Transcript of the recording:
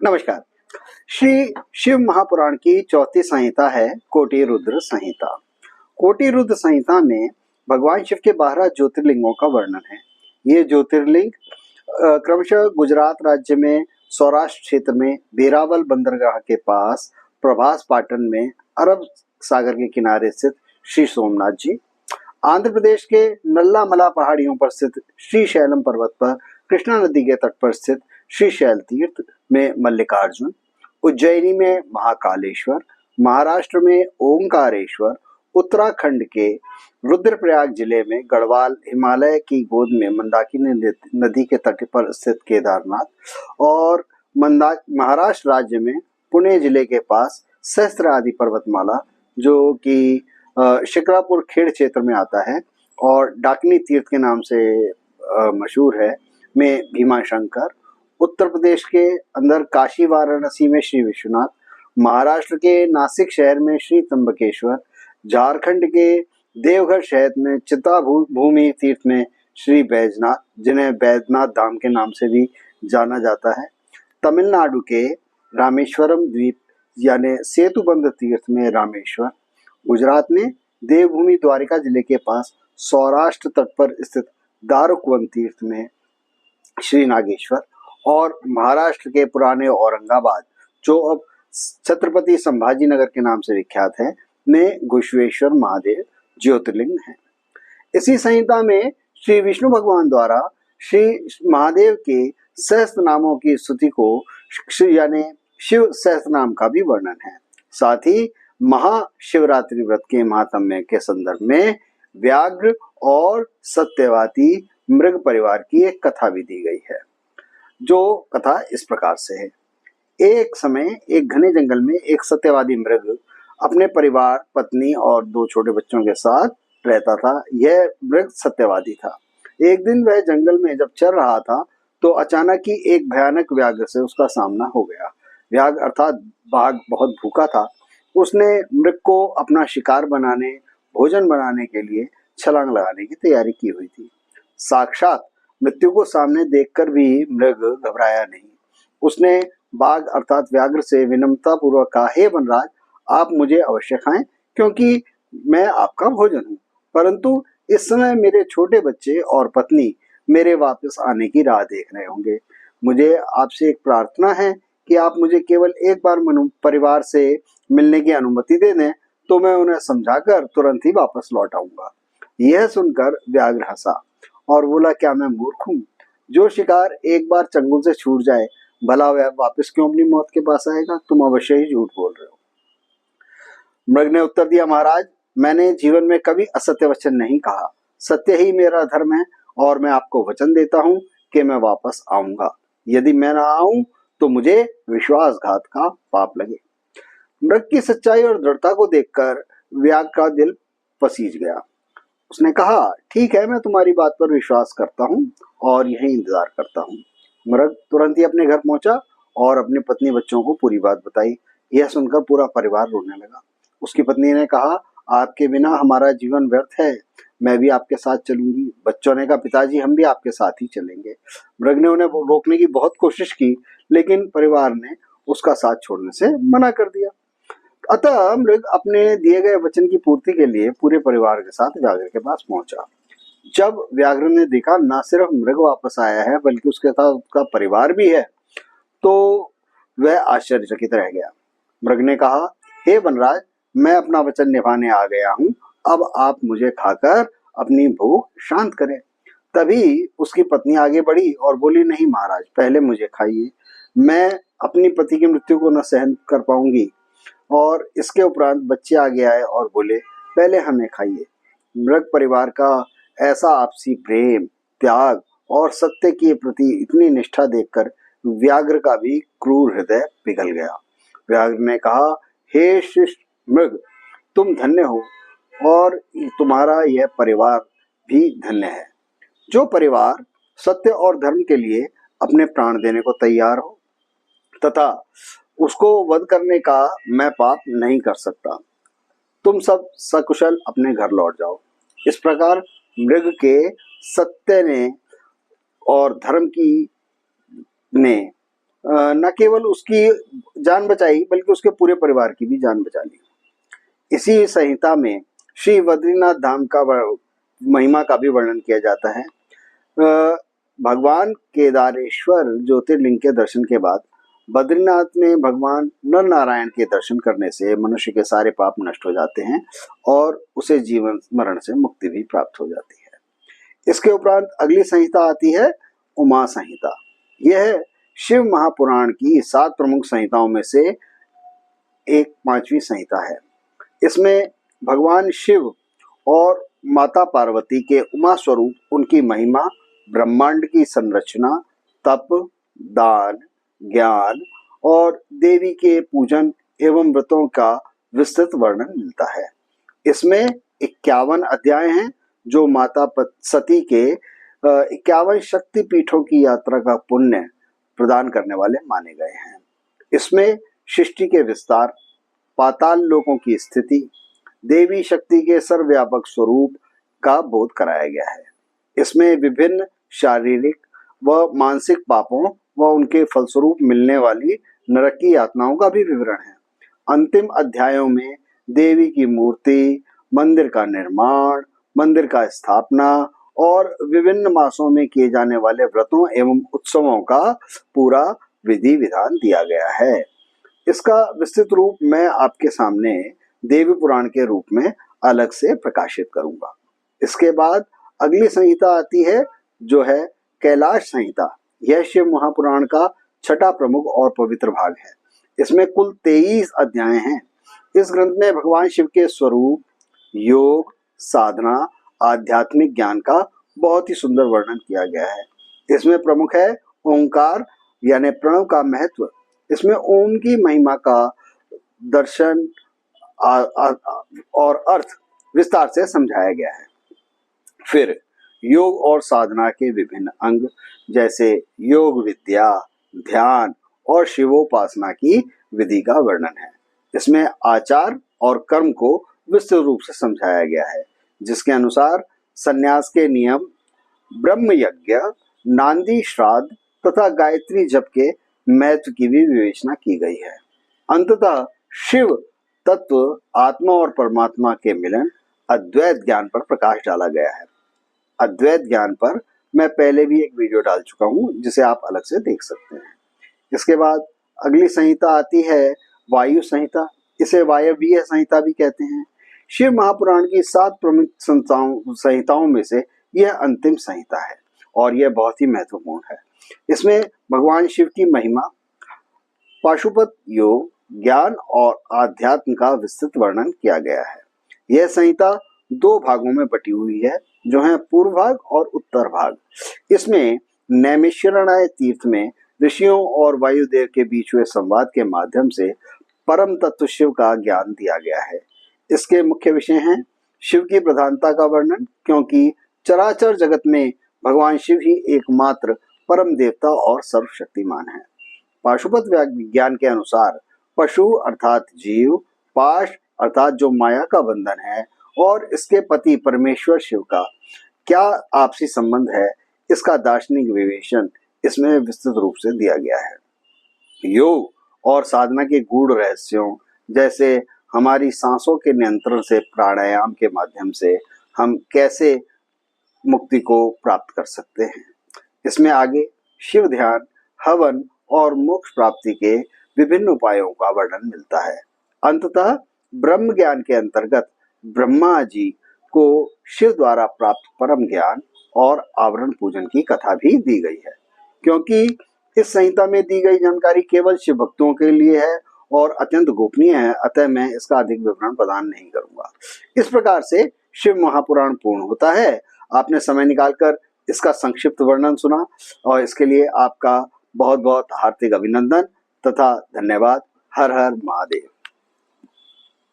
नमस्कार। श्री शिव महापुराण की चौथी संहिता है कोटि रुद्र संहिता। कोटि रुद्र संहिता में भगवान शिव के 12 ज्योतिर्लिंगों का वर्णन है। ये ज्योतिर्लिंग क्रमशः गुजरात राज्य में सौराष्ट्र क्षेत्र में वेरावल बंदरगाह के पास प्रभास पाटन में अरब सागर के किनारे स्थित श्री सोमनाथ जी, आंध्र प्रदेश के नल्लामला पहाड़ियों पर स्थित श्री शैलम पर्वत पर कृष्णा नदी के तट पर स्थित श्री शैल तीर्थ में मल्लिकार्जुन, उज्जैनी में महाकालेश्वर, महाराष्ट्र में ओंकारेश्वर, उत्तराखंड के रुद्रप्रयाग जिले में गढ़वाल, हिमालय की गोद में मंदाकिनी नदी के तट पर स्थित केदारनाथ और महाराष्ट्र राज्य में पुणे जिले के पास सहस्त्रादि पर्वतमाला जो कि शिक्रापुर खेड़ क्षेत्र में आता है और डाकनी तीर्थ के नाम से मशहूर है, में भीमाशंकर, उत्तर प्रदेश के अंदर काशी वाराणसी में श्री विश्वनाथ, महाराष्ट्र के नासिक शहर में श्री त्र्यंबकेश्वर, झारखंड के देवघर शहर में चिता भूमि तीर्थ में श्री बैजनाथ, जिन्हें बैद्यनाथ धाम के नाम से भी जाना जाता है, तमिलनाडु के रामेश्वरम द्वीप यानी सेतुबंध तीर्थ में रामेश्वर, गुजरात में देवभूमि द्वारिका जिले के पास सौराष्ट्र तट पर स्थित दारुकवन तीर्थ में श्री नागेश्वर और महाराष्ट्र के पुराने औरंगाबाद जो अब छत्रपति संभाजी नगर के नाम से विख्यात है में घुश्वेश्वर महादेव ज्योतिर्लिंग है। इसी संहिता में श्री विष्णु भगवान द्वारा श्री महादेव के सहस्त्र नामों की स्तुति को यानी शिव सहस्त्र नाम का भी वर्णन है। साथ ही महाशिवरात्रि व्रत के महात्म्य के संदर्भ में व्याघ्र और सत्यवादी मृग परिवार की एक कथा भी दी गई है, जो कथा इस प्रकार से है। एक समय एक घने जंगल में एक सत्यवादी मृग अपने परिवार, पत्नी और 2 छोटे बच्चों के साथ रहता था। यह मृग सत्यवादी था। एक दिन वह जंगल में जब चल रहा था तो अचानक ही एक भयानक व्याघ्र से उसका सामना हो गया। व्याघ्र अर्थात बाघ बहुत भूखा था। उसने मृग को अपना शिकार बनाने, भोजन बनाने के लिए छलांग लगाने की तैयारी की हुई थी। साक्षात मृत्यु को सामने देखकर भी मृग घबराया नहीं। उसने बाघ अर्थात व्याघ्र से विनम्रता पूर्वक कहा, हे वनराज, आप मुझे अवश्य खाएं क्योंकि मैं आपका भोजन हूँ, परंतु इस समय मेरे छोटे बच्चे और पत्नी मेरे वापस आने की राह देख रहे होंगे। मुझे आपसे एक प्रार्थना है कि आप मुझे केवल एक बार परिवार से मिलने की अनुमति दे दें तो मैं उन्हें समझाकर तुरंत ही वापस लौट आऊंगा। यह सुनकर व्याघ्र हंसा और बोला, क्या मैं मूर्ख हूँ? जो शिकार एक बार चंगुल से छूट जाए भला वह वापस क्यों अपनी मौत के पास आएगा? तुम अवश्य ही झूठ बोल रहे हो। मृग ने उत्तर दिया, महाराज, मैंने जीवन में कभी असत्य वचन नहीं कहा। सत्य ही मेरा धर्म है और मैं आपको वचन देता हूँ कि मैं वापस आऊंगा। यदि मैं ना आऊं तो मुझे विश्वासघात का पाप लगे। मृग की सच्चाई और दृढ़ता को देखकर व्याघ्र का दिल पसीज गया। उसने कहा, ठीक है, मैं तुम्हारी बात पर विश्वास करता हूँ और यही इंतजार करता हूँ। मृग तुरंत ही अपने घर पहुंचा और अपनी पत्नी बच्चों को पूरी बात बताई। यह सुनकर पूरा परिवार रोने लगा। उसकी पत्नी ने कहा, आपके बिना हमारा जीवन व्यर्थ है, मैं भी आपके साथ चलूंगी। बच्चों ने कहा, पिताजी, हम भी आपके साथ ही चलेंगे। मृग ने उन्हें रोकने की बहुत कोशिश की, लेकिन परिवार ने उसका साथ छोड़ने से मना कर दिया। अतः मृग अपने दिए गए वचन की पूर्ति के लिए पूरे परिवार के साथ व्याघ्र के पास पहुंचा। जब व्याघ्र ने देखा न सिर्फ मृग वापस आया है बल्कि उसके साथ उसका परिवार भी है तो वह आश्चर्यचकित रह गया। मृग ने कहा, हे वनराज, मैं अपना वचन निभाने आ गया हूँ, अब आप मुझे खाकर अपनी भूख शांत करें। तभी उसकी पत्नी आगे बढ़ी और बोली, नहीं महाराज, पहले मुझे खाइए, मैं अपनी पति की मृत्यु को न सहन कर पाऊंगी। और इसके उपरांत बच्चे आगे आए और बोले, पहले हमें खाइए। मृग परिवार का ऐसा आपसी प्रेम, त्याग और सत्य के प्रति इतनी निष्ठा देखकर व्याघ्र का भी क्रूर हृदय पिघल गया। व्याघ्र ने कहा, हे शिष्ट मृग, तुम धन्य हो और तुम्हारा यह परिवार भी धन्य है। जो परिवार सत्य और धर्म के लिए अपने प्राण देने को तैयार हो तथा उसको वध करने का मैं पाप नहीं कर सकता। तुम सब सकुशल अपने घर लौट जाओ। इस प्रकार मृग के सत्य ने और धर्म की ने न केवल उसकी जान बचाई बल्कि उसके पूरे परिवार की भी जान बचा ली। इसी संहिता में श्री बद्रीनाथ धाम का महिमा का भी वर्णन किया जाता है। भगवान केदारेश्वर ज्योतिर्लिंग के दर्शन के बाद बद्रीनाथ में भगवान नर नारायण के दर्शन करने से मनुष्य के सारे पाप नष्ट हो जाते हैं और उसे जीवन मरण से मुक्ति भी प्राप्त हो जाती है। इसके उपरांत अगली संहिता आती है उमा संहिता। यह शिव महापुराण की 7 प्रमुख संहिताओं में से एक 5वीं संहिता है। इसमें भगवान शिव और माता पार्वती के उमा स्वरूप, उनकी महिमा, ब्रह्मांड की संरचना, तप, दान, ज्ञान और देवी के पूजन एवं व्रतों का विस्तृत वर्णन मिलता है। इसमें 51 अध्याय हैं जो माता सती के 51 शक्ति पीठों की यात्रा का पुण्य प्रदान करने वाले माने गए हैं। इसमें सृष्टि के विस्तार, पाताल लोकों की स्थिति, देवी शक्ति के सर्वव्यापक स्वरूप का बोध कराया गया है। इसमें विभिन्न शारीरिक व मानसिक पापों व उनके फलस्वरूप मिलने वाली नरक की यातनाओं का भी विवरण है। अंतिम अध्यायों में देवी की मूर्ति, मंदिर का निर्माण, मंदिर का स्थापना और विभिन्न मासों में किए जाने वाले व्रतों एवं उत्सवों का पूरा विधि विधान दिया गया है। इसका विस्तृत रूप मैं आपके सामने देवी पुराण के रूप में अलग से प्रकाशित करूंगा। इसके बाद अगली संहिता आती है जो है कैलाश संहिता। यह शिव महापुराण का 6ठा प्रमुख और पवित्र भाग है। इसमें कुल 23 अध्याय हैं। इस ग्रंथ में भगवान शिव के स्वरूप, योग, साधना, आध्यात्मिक ज्ञान का बहुत ही सुंदर वर्णन किया गया है। इसमें प्रमुख है ओंकार यानी प्रणव का महत्व। इसमें ओम की महिमा का दर्शन और अर्थ विस्तार से समझाया गया है। फिर योग और साधना के विभिन्न अंग जैसे योग विद्या, ध्यान और शिवोपासना की विधि का वर्णन है। इसमें आचार और कर्म को विस्तृत रूप से समझाया गया है, जिसके अनुसार संन्यास के नियम, ब्रह्म यज्ञ, नांदी श्राद्ध तथा गायत्री जप के महत्व की भी विवेचना की गई है। अंततः शिव तत्व, आत्मा और परमात्मा के मिलन, अद्वैत ज्ञान पर प्रकाश डाला गया है। अद्वैत ज्ञान पर मैं पहले भी एक वीडियो डाल चुका हूँ, जिसे आप अलग से देख सकते हैं। इसके बाद अगली संहिता आती है वायु संहिता। इसे वायवीय संहिता भी कहते हैं। शिव महापुराण की 7 प्रमुख संहिताओं में से यह अंतिम संहिता है और यह बहुत ही महत्वपूर्ण है। इसमें भगवान शिव की महिमा, पाशुपत योग, ज्ञान और आध्यात्म का विस्तृत वर्णन किया गया है। यह संहिता 2 भागों में बटी हुई है, जो है पूर्व भाग और उत्तर भाग। इसमें नैमिषारण्य तीर्थ में ऋषियों और वायुदेव के बीच हुए संवाद के माध्यम से परम तत्व शिव का ज्ञान दिया गया है। इसके मुख्य विषय हैं शिव की प्रधानता का वर्णन, क्योंकि चराचर जगत में भगवान शिव ही एकमात्र परम देवता और सर्वशक्तिमान है। पाशुपत विज्ञान के अनुसार पशु अर्थात जीव, पाश अर्थात जो माया का बंधन है, और इसके पति परमेश्वर शिव का क्या आपसी संबंध है, इसका दार्शनिक विवेचन इसमें विस्तृत रूप से दिया गया है। योग और साधना के गूढ़ रहस्यों, जैसे हमारी सांसों के नियंत्रण से प्राणायाम के माध्यम से हम कैसे मुक्ति को प्राप्त कर सकते हैं। इसमें आगे शिव ध्यान, हवन और मोक्ष प्राप्ति के विभिन्न उपायों का वर्णन मिलता है। अंततः ब्रह्म ज्ञान के अंतर्गत ब्रह्मा जी को शिव द्वारा प्राप्त परम ज्ञान और आवरण पूजन की कथा भी दी गई है। क्योंकि इस संहिता में दी गई जानकारी केवल शिव भक्तों के लिए है और अत्यंत गोपनीय है, अतः मैं इसका अधिक विवरण प्रदान नहीं करूंगा। इस प्रकार से शिव महापुराण पूर्ण होता है। आपने समय निकालकर इसका संक्षिप्त वर्णन सुना और इसके लिए आपका बहुत बहुत हार्दिक अभिनंदन तथा धन्यवाद। हर हर महादेव।